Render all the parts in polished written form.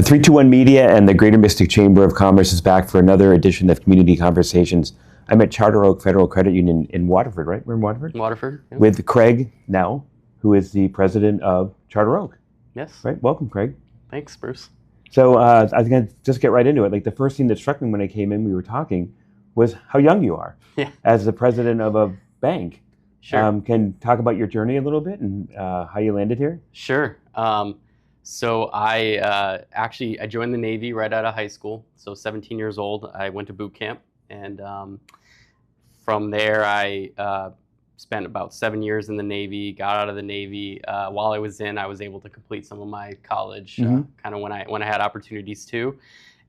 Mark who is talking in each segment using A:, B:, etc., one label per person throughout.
A: 321 Media and the Greater Mystic Chamber of Commerce is back for another edition of Community Conversations. I'm at Charter Oak Federal Credit Union in Waterford, right? We're in Waterford?
B: Waterford. Yeah.
A: With Craig Knell, who is the president of Charter Oak.
B: Yes.
A: Right? Welcome, Craig.
B: Thanks, Bruce.
A: So I was going to just get right into it. Like the first thing that struck me when I came in, we were talking, was how young you are as the president of a bank.
B: Sure.
A: Can you talk about your journey a little bit and how you landed here?
B: Sure. So I joined the Navy right out of high school. So 17 years old, I went to boot camp, and from there I spent about 7 years in the Navy. Got out of the Navy. While I was in, I was able to complete some of my college, kind of when I had opportunities to,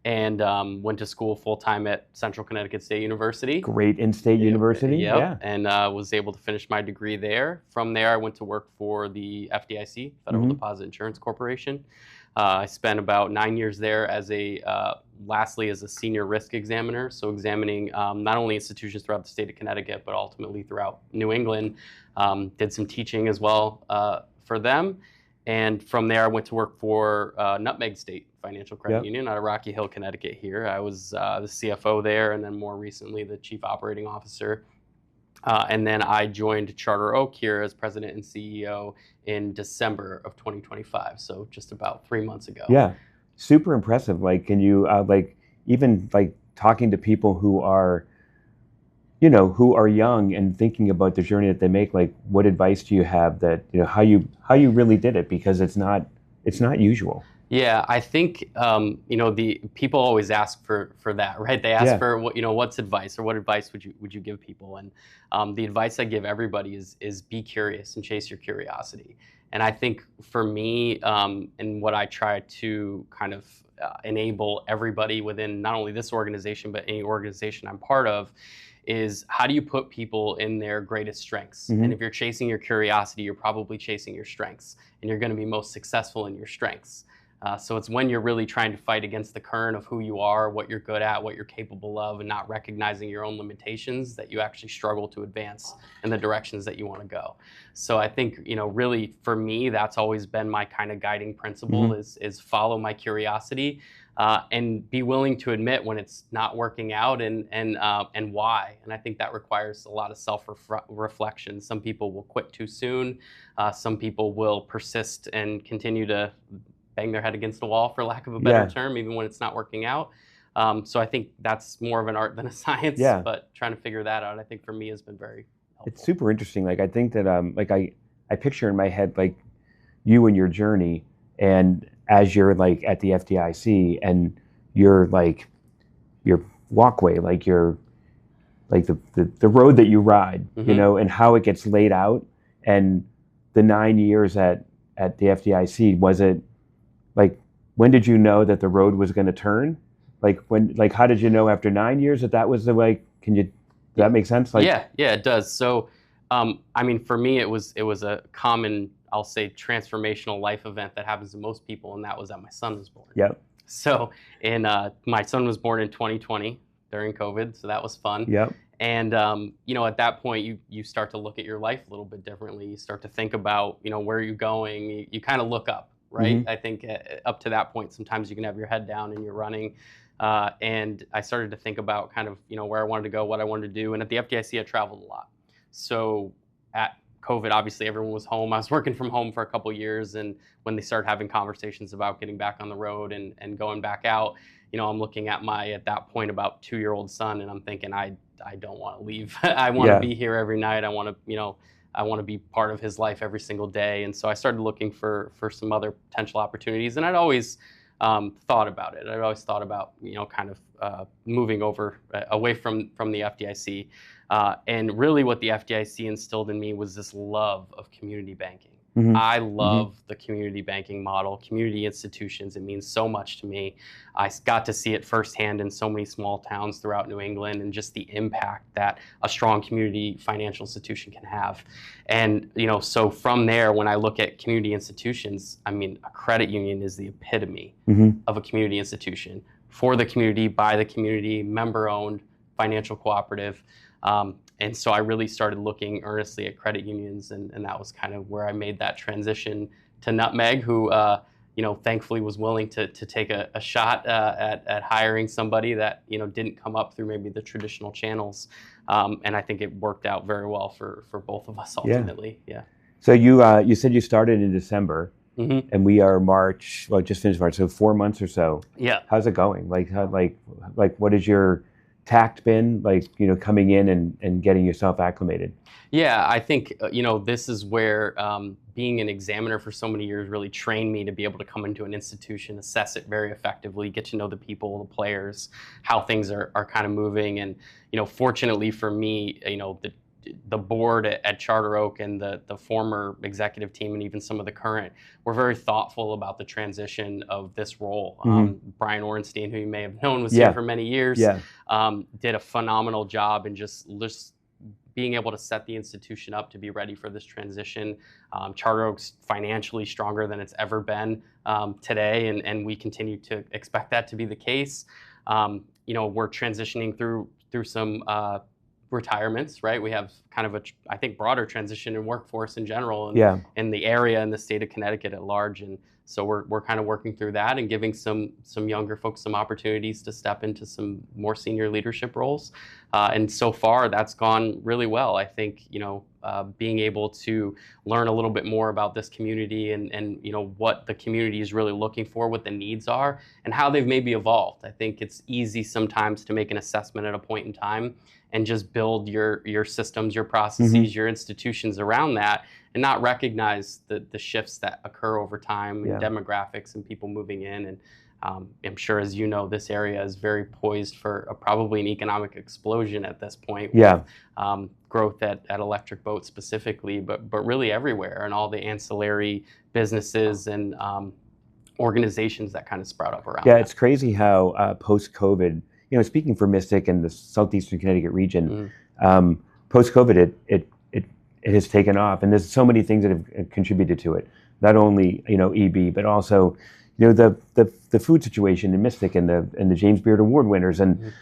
B: and went to school full time at Central Connecticut State University.
A: Great in-state university.
B: Yep.
A: Yeah.
B: And was able to finish my degree there. From there, I went to work for the FDIC, Federal Deposit Insurance Corporation. I spent about 9 years there lastly as a senior risk examiner, so examining not only institutions throughout the state of Connecticut, but ultimately throughout New England. Did some teaching as well for them. And from there, I went to work for Nutmeg State Financial Credit Union out of Rocky Hill, Connecticut here. I was the CFO there, and then more recently, the Chief Operating Officer. And then I joined Charter Oak here as President and CEO in December of 2025, so just about 3 months ago.
A: Yeah, super impressive. Like, can you, even talking to people who are, who are young and thinking about the journey that they make, like, what advice do you have that, how you really did it? Because it's not usual.
B: Yeah, I think the people always ask for that, right? They ask for what's advice, or what advice would you give people? And the advice I give everybody is be curious and chase your curiosity. And I think for me, and what I try to kind of enable everybody within not only this organization but any organization I'm part of, is how do you put people in their greatest strengths? And if you're chasing your curiosity, you're probably chasing your strengths, and you're going to be most successful in your strengths. So it's when you're really trying to fight against the current of who you are, what you're good at, what you're capable of, and not recognizing your own limitations, that you actually struggle to advance in the directions that you want to go. So I think, really for me, that's always been my kind of guiding principle is follow my curiosity, and be willing to admit when it's not working out and why. And I think that requires a lot of self-reflection. Some people will quit too soon. Some people will persist and continue to bang their head against the wall, for lack of a better term, even when it's not working out. So I think that's more of an art than a science, but trying to figure that out, I think for me has been very helpful.
A: It's super interesting. Like, I think that, I picture in my head, like, you and your journey, and as you're like at the FDIC and you're like your walkway, like your, like the road that you ride, and how it gets laid out, and the 9 years at the FDIC, was it, like, when did you know that the road was going to turn? Like, how did you know after 9 years that was the way? Does that make sense? Like,
B: yeah, it does. So, for me, it was a common, I'll say, transformational life event that happens to most people, and that was that my son was born.
A: Yep.
B: So, my son was born in 2020 during COVID, so that was fun.
A: Yep.
B: And at that point, you start to look at your life a little bit differently. You start to think about, where you're going. You kind of look up. Right? I think up to that point, sometimes you can have your head down and you're running. And I started to think about kind of, where I wanted to go, what I wanted to do. And at the FDIC, I traveled a lot. So at COVID, obviously, everyone was home. I was working from home for a couple of years. And when they started having conversations about getting back on the road and going back out, I'm looking at at that point, about 2-year-old son, and I'm thinking, I don't want to leave. I want to be here every night. I want to be part of his life every single day. And so I started looking for some other potential opportunities. And I'd always thought about it. I'd always thought about, kind of moving away from the FDIC. And really what the FDIC instilled in me was this love of community banking. I love the community banking model, community institutions. It means so much to me. I got to see it firsthand in so many small towns throughout New England, and just the impact that a strong community financial institution can have. And, so from there, when I look at community institutions, a credit union is the epitome of a community institution, for the community, by the community, member-owned, financial cooperative. And so I really started looking earnestly at credit unions, and that was kind of where I made that transition to Nutmeg, who thankfully was willing to take a shot at hiring somebody that, didn't come up through maybe the traditional channels. And I think it worked out very well for both of us ultimately. Yeah.
A: So you said you started in December,
B: Mm-hmm.
A: and we are March. Well, just finished March, so 4 months or so.
B: Yeah.
A: How's it going? What has your tact been like? Coming in and getting yourself acclimated.
B: Yeah, I think this is where being an examiner for so many years really trained me to be able to come into an institution, assess it very effectively, get to know the people, the players, how things are kind of moving. And fortunately for me, the board at Charter Oak and the former executive team and even some of the current were very thoughtful about the transition of this role. Brian Orenstein, who you may have known, was here for many years, did a phenomenal job in just being able to set the institution up to be ready for this transition. Charter Oak's financially stronger than it's ever been today, and we continue to expect that to be the case. We're transitioning through some retirements, right? We have kind of I think, broader transition in workforce in general, and in the area and the state of Connecticut at large. And so we're kind of working through that and giving some younger folks some opportunities to step into some more senior leadership roles. And so far, that's gone really well. I think, being able to learn a little bit more about this community and what the community is really looking for, what the needs are, and how they've maybe evolved. I think it's easy sometimes to make an assessment at a point in time and just build your systems, your processes, your institutions around that, and not recognize the shifts that occur over time and demographics and people moving in. And I'm sure, as you know, this area is very poised for probably an economic explosion at this point. With, growth at Electric Boat specifically, but really everywhere, and all the ancillary businesses and organizations that kind of sprout up around.
A: Yeah, it's crazy how post-COVID, speaking for Mystic and the southeastern Connecticut region, post-COVID, it has taken off, and there's so many things that have contributed to it. Not only EB, but also the food situation in Mystic and the James Beard Award winners, and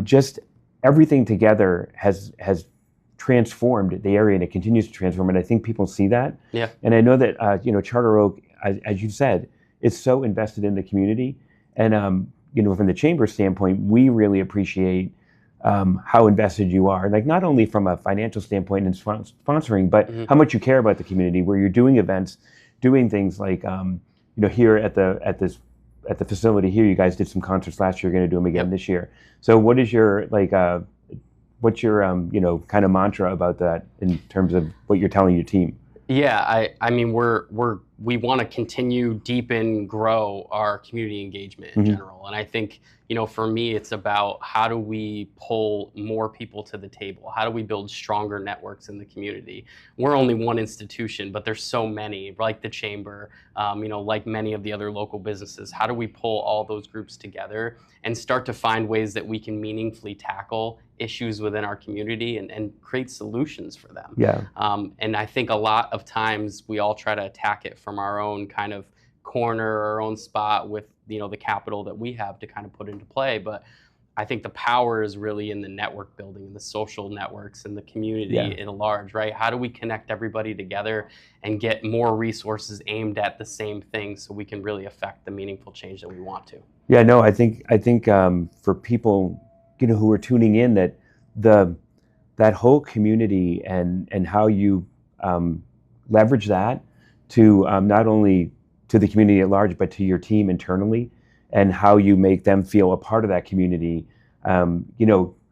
A: just everything together has transformed the area, and it continues to transform. And I think people see that. Yeah. And I know that Charter Oak, as you said, is so invested in the community, and from the chamber standpoint, we really appreciate how invested you are, like not only from a financial standpoint and sponsoring, but how much you care about the community, where you're doing events, doing things like here at the facility here. You guys did some concerts last year. You're going to do them again this year. So what is your what's your kind of mantra about that in terms of what you're telling your team?
B: Yeah, I mean we want to continue, deepen, grow our community engagement in general. And I think, for me, it's about how do we pull more people to the table? How do we build stronger networks in the community? We're only one institution, but there's so many, like the chamber, like many of the other local businesses. How do we pull all those groups together and start to find ways that we can meaningfully tackle issues within our community and create solutions for them? Yeah. And I think a lot of times we all try to attack it from our own kind of corner, our own spot with the capital that we have to kind of put into play. But I think the power is really in the network building and the social networks and the community at large, right? How do we connect everybody together and get more resources aimed at the same thing so we can really affect the meaningful change that we want to?
A: Yeah, no, I think for people who are tuning in, that whole community and how you leverage that to not only to the community at large, but to your team internally, and how you make them feel a part of that community,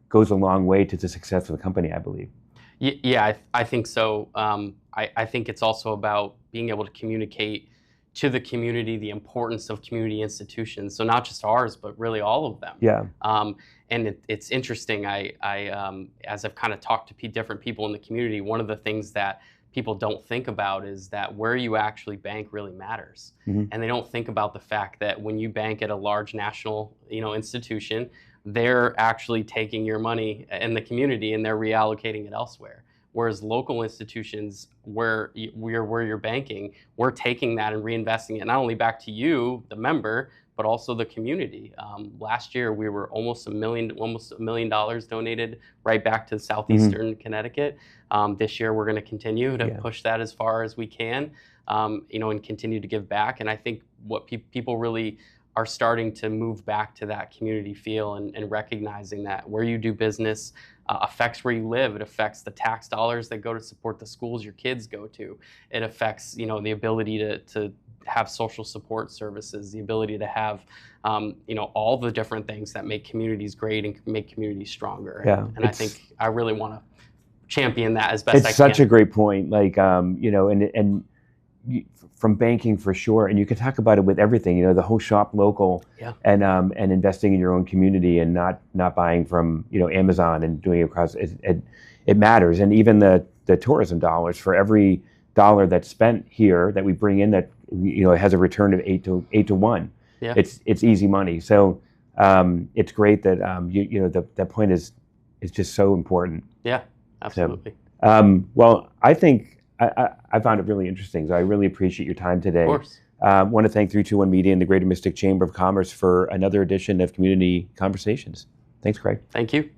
A: goes a long way to the success of the company, I believe.
B: Yeah, I think so. I think it's also about being able to communicate to the community the importance of community institutions. So not just ours, but really all of them. Yeah. And it's interesting. I as I've kind of talked to different people in the community, one of the things that people don't think about is that where you actually bank really matters. And they don't think about the fact that when you bank at a large national, institution, they're actually taking your money in the community and they're reallocating it elsewhere. Whereas local institutions, where you're banking, we're taking that and reinvesting it not only back to you, the member, but also the community. Last year, we were almost $1 million donated right back to southeastern Connecticut. This year, we're going to continue to push that as far as we can. and continue to give back. And I think what people really are starting to move back to that community feel and recognizing that where you do business affects where you live. It affects the tax dollars that go to support the schools your kids go to. It affects, the ability to have social support services, the ability to have, all the different things that make communities great and make communities stronger.
A: Yeah,
B: and I think I really want to champion that as best I can.
A: It's such a great point. Like, from banking for sure, and you can talk about it with everything. The whole shop local,
B: Yeah.
A: and investing in your own community and not buying from Amazon and doing it across. It matters, and even the tourism dollars, for every dollar that's spent here that we bring in, that it has a return of 8 to 1.
B: Yeah.
A: It's easy money. So it's great that that point is just so important.
B: Yeah, absolutely.
A: So, well, I think I found it really interesting. So I really appreciate your time today.
B: Of course.
A: Want to thank 321 Media and the Greater Mystic Chamber of Commerce for another edition of Community Conversations. Thanks, Craig.
B: Thank you.